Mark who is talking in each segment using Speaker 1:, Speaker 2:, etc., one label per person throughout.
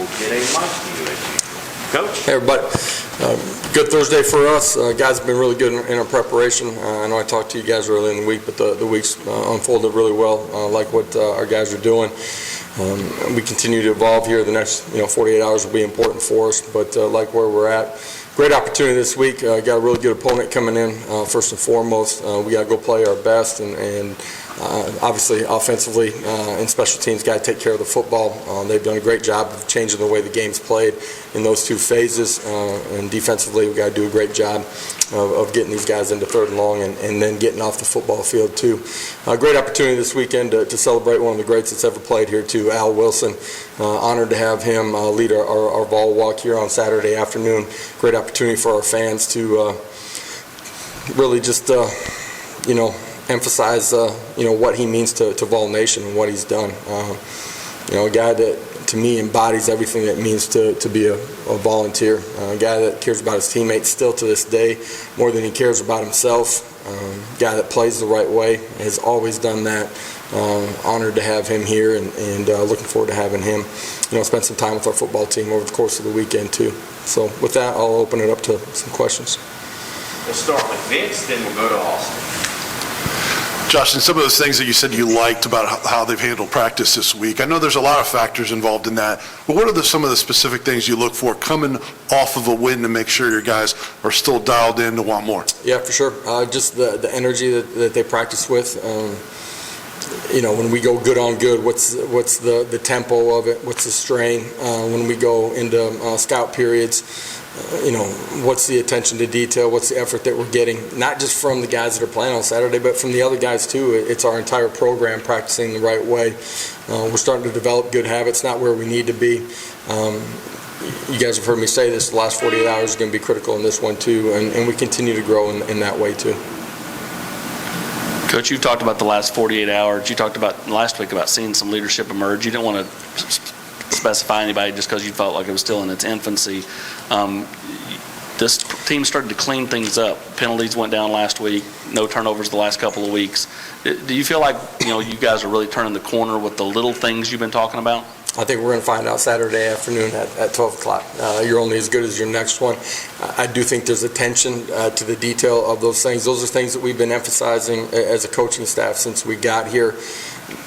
Speaker 1: will get a mic to you as usual. Coach?
Speaker 2: Hey, everybody. Good Thursday for us. Guys have been really good in our preparation. I know I talked to you guys early in the week, but the week's unfolded really well. Like what our guys are doing. We continue to evolve here. The next 48 hours will be important for us, but like where we're at. Great opportunity this week. Got a really good opponent coming in, first and foremost. We got to go play our best, and obviously offensively and special teams got to take care of the football. They've done a great job of changing the way the game's played in those two phases, and defensively we got to do a great job of getting these guys into third and long and then getting off the football field too. Great opportunity this weekend to celebrate one of the greats that's ever played here too, Al Wilson. Honored to have him lead our Vol walk here on Saturday afternoon. Great opportunity for our fans to really just emphasize what he means to Vol Nation and what he's done. A guy that to me embodies everything that it means to be a volunteer. A guy that cares about his teammates still to this day more than he cares about himself. Guy that plays the right way, has always done that. Honored to have him here and looking forward to having him spend some time with our football team over the course of the weekend too. So with that, I'll open it up to some questions.
Speaker 1: We'll start with Vince, then we'll go to Austin.
Speaker 3: Josh, and some of those things that you said you liked about how they've handled practice this week, I know there's a lot of factors involved in that, but what are some of the specific things you look for coming off of a win to make sure your guys are still dialed in to want more?
Speaker 2: Yeah, for sure. Just the energy that they practice with. When we go good on good, what's the tempo of it? What's the strain? When we go into scout periods, what's the attention to detail? What's the effort that we're getting? Not just from the guys that are playing on Saturday, but from the other guys too. It's our entire program practicing the right way. We're starting to develop good habits, not where we need to be. You guys have heard me say this, the last 48 hours is going to be critical in this one too, and we continue to grow in that way too.
Speaker 4: Coach, you talked about the last 48 hours. You talked about last week about seeing some leadership emerge. You didn't want to specify anybody just because you felt like it was still in its infancy. This team started to clean things up. Penalties went down last week. No turnovers the last couple of weeks. Do you feel like you guys are really turning the corner with the little things you've been talking about?
Speaker 2: I think we're going to find out Saturday afternoon at 12 o'clock. You're only as good as your next one. I do think there's attention to the detail of those things. Those are things that we've been emphasizing as a coaching staff since we got here.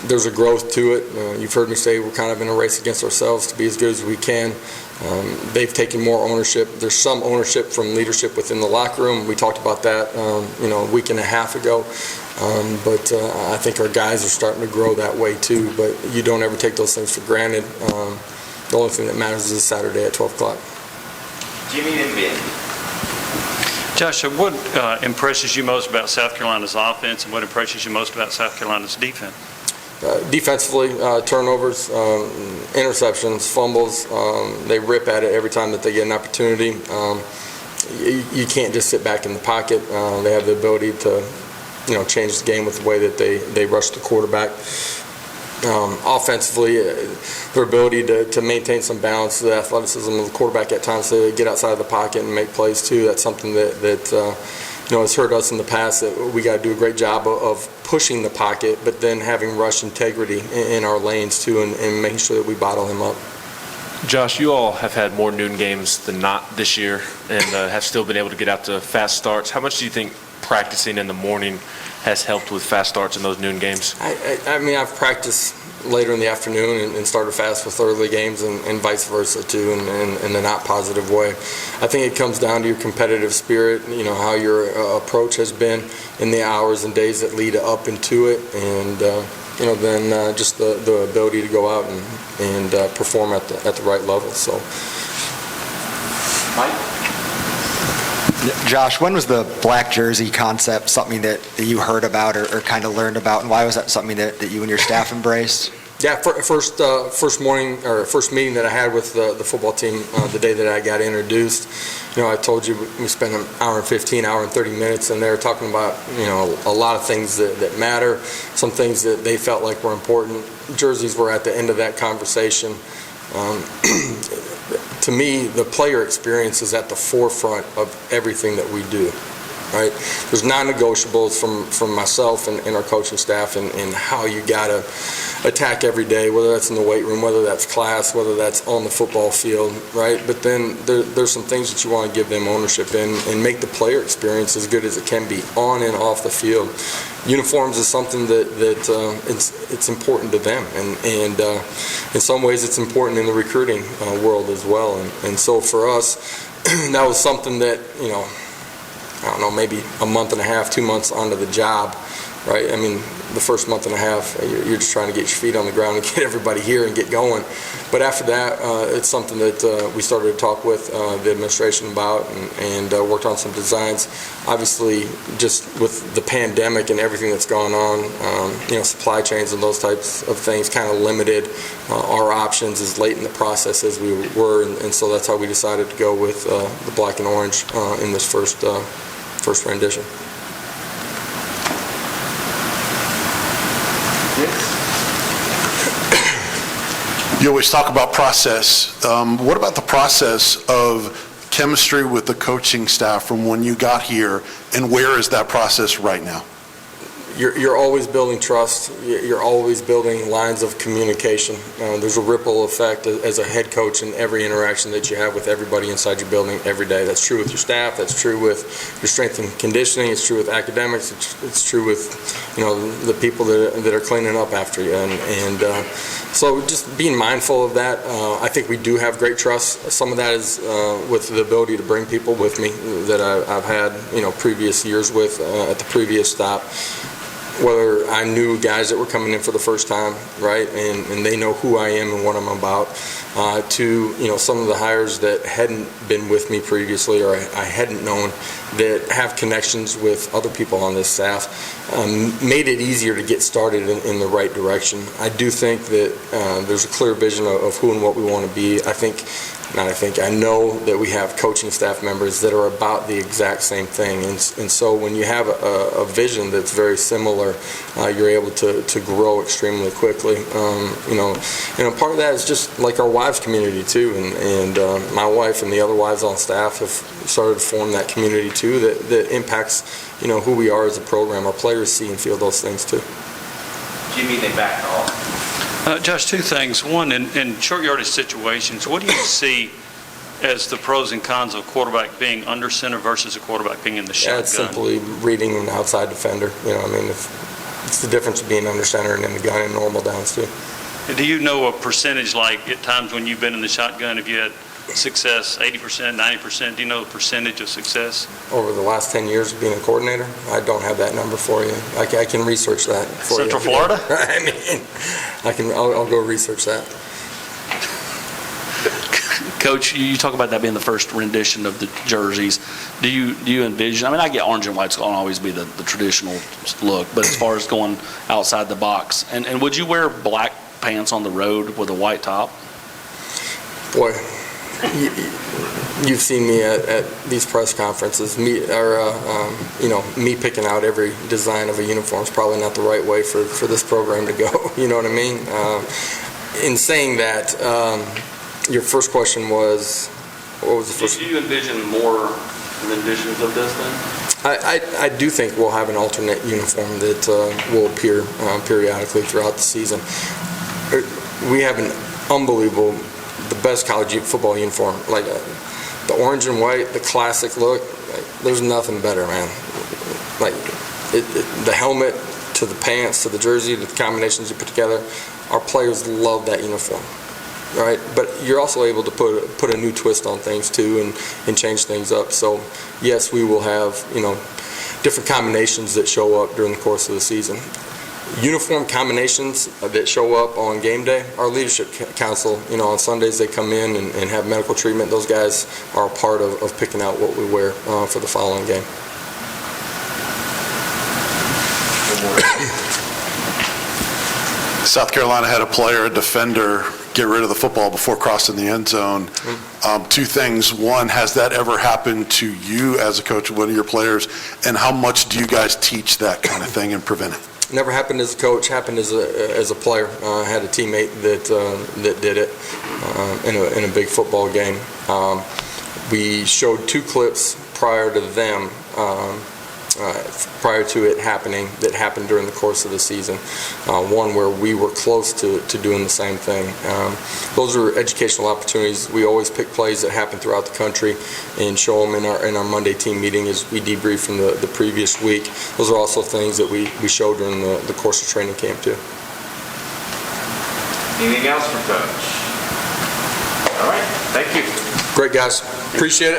Speaker 2: There's a growth to it. You've heard me say we're kind of in a race against ourselves to be as good as we can. They've taken more ownership. There's some ownership from leadership within the locker room. We talked about that a week and a half ago. But I think our guys are starting to grow that way too. But you don't ever take those things for granted. The only thing that matters is Saturday at 12 o'clock.
Speaker 1: Jimmy and Ben.
Speaker 5: Josh, what impresses you most about South Carolina's offense, and what impresses you most about South Carolina's defense?
Speaker 2: Defensively, turnovers, interceptions, fumbles, they rip at it every time that they get an opportunity. You can't just sit back in the pocket. They have the ability to change the game with the way that they rush the quarterback. Offensively, their ability to maintain some balance, the athleticism of the quarterback at times to get outside of the pocket and make plays too. That's something that has hurt us in the past, that we got to do a great job of pushing the pocket, but then having rush integrity in our lanes too, and making sure that we bottle him up.
Speaker 6: Josh, you all have had more noon games than not this year, and have still been able to get out to fast starts. How much do you think practicing in the morning has helped with fast starts in those noon games?
Speaker 2: I mean, I've practiced later in the afternoon and started fast with early games and vice versa too, in a not positive way. I think it comes down to your competitive spirit, how your approach has been in the hours and days that lead up into it, and then just the ability to go out and perform at the right level. So,
Speaker 1: Mike?
Speaker 7: Josh, when was the black jersey concept something that you heard about or kind of learned about, and why was that something that you and your staff embraced?
Speaker 2: Yeah, first meeting that I had with the football team the day that I got introduced, I told you we spent an hour and 15, hour and 30 minutes, and they were talking about a lot of things that matter, some things that they felt like were important. Jerseys were at the end of that conversation. To me, the player experience is at the forefront of everything that we do. right? There's non-negotiables from myself and our coaching staff and how you got to attack every day, whether that's in the weight room, whether that's class, whether that's on the football field, right? But then there's some things that you want to give them ownership in and make the player experience as good as it can be on and off the field. Uniforms is something that it's important to them, and in some ways it's important in the recruiting world as well. And so for us, that was something that, I don't know, maybe a month and a half, 2 months onto the job, right? I mean, the first month and a half, you're just trying to get your feet on the ground and get everybody here and get going. But after that, it's something that we started to talk with the administration about and worked on some designs. Obviously, just with the pandemic and everything that's gone on, supply chains and those types of things kind of limited our options as late in the process as we were, and so that's how we decided to go with the black and orange in this first rendition.
Speaker 3: You always talk about process. What about the process of chemistry with the coaching staff from when you got here, and where is that process right now?
Speaker 2: You're always building trust. You're always building lines of communication. There's a ripple effect as a head coach in every interaction that you have with everybody inside your building every day. That's true with your staff. That's true with your strength and conditioning. It's true with academics. It's true with the people that are cleaning up after you. And so just being mindful of that. I think we do have great trust. Some of that is with the ability to bring people with me that I've had previous years with at the previous stop. Whether I knew guys that were coming in for the first time, right, and they know who I am and what I'm about, to some of the hires that hadn't been with me previously or I hadn't known that have connections with other people on this staff, made it easier to get started in the right direction. I do think that there's a clear vision of who and what we want to be. I know that we have coaching staff members that are about the exact same thing, and so when you have a vision that's very similar, you're able to grow extremely quickly. Part of that is just like our wives community too, and my wife and the other wives on staff have started to form that community too that impacts who we are as a program. Our players see and feel those things too.
Speaker 1: Jimmy, they backed off.
Speaker 5: Josh, two things. One, in short yardage situations, what do you see as the pros and cons of a quarterback being under center versus a quarterback being in the shotgun?
Speaker 2: It's simply reading an outside defender. It's the difference of being under center and in the gun in normal downs too.
Speaker 5: Do you know a percentage, like at times when you've been in the shotgun, if you had success, 80%, 90%, do you know the percentage of success?
Speaker 2: Over the last 10 years of being a coordinator, I don't have that number for you. I can research that for you.
Speaker 5: Central Florida?
Speaker 2: I'll go research that.
Speaker 4: Coach, you talk about that being the first rendition of the jerseys. Do you envision, I get orange and white's going to always be the traditional look, but as far as going outside the box, and would you wear black pants on the road with a white top?
Speaker 2: Boy, you've seen me at these press conferences. Me picking out every design of a uniform is probably not the right way for this program to go. You know what I mean? In saying that, your first question was, what was the first?
Speaker 4: Do you envision more renditions of this then?
Speaker 2: I do think we'll have an alternate uniform that will appear periodically throughout the season. We have an unbelievable, the best college football uniform, like the orange and white, the classic look. There's nothing better, man. The helmet to the pants to the jersey, the combinations you put together. Our players love that uniform, right? But you're also able to put a new twist on things too and change things up. So yes, we will have different combinations that show up during the course of the season. Uniform combinations that show up on game day, our leadership council, on Sundays they come in and have medical treatment. Those guys are a part of picking out what we wear for the following game.
Speaker 3: South Carolina had a player, a defender, get rid of the football before crossing the end zone. Two things. One, has that ever happened to you as a coach of one of your players? And how much do you guys teach that kind of thing and prevent it?
Speaker 2: Never happened as a coach, happened as a player. I had a teammate that did it in a big football game. We showed two clips prior to them prior to it happening that happened during the course of the season. One where we were close to doing the same thing. Those are educational opportunities. We always pick plays that happen throughout the country and show them in our Monday team meeting as we debrief from the previous week. Those are also things that we show during the course of training camp too.
Speaker 1: Anything else for Coach? All right, thank you.
Speaker 2: Great, guys. Appreciate it.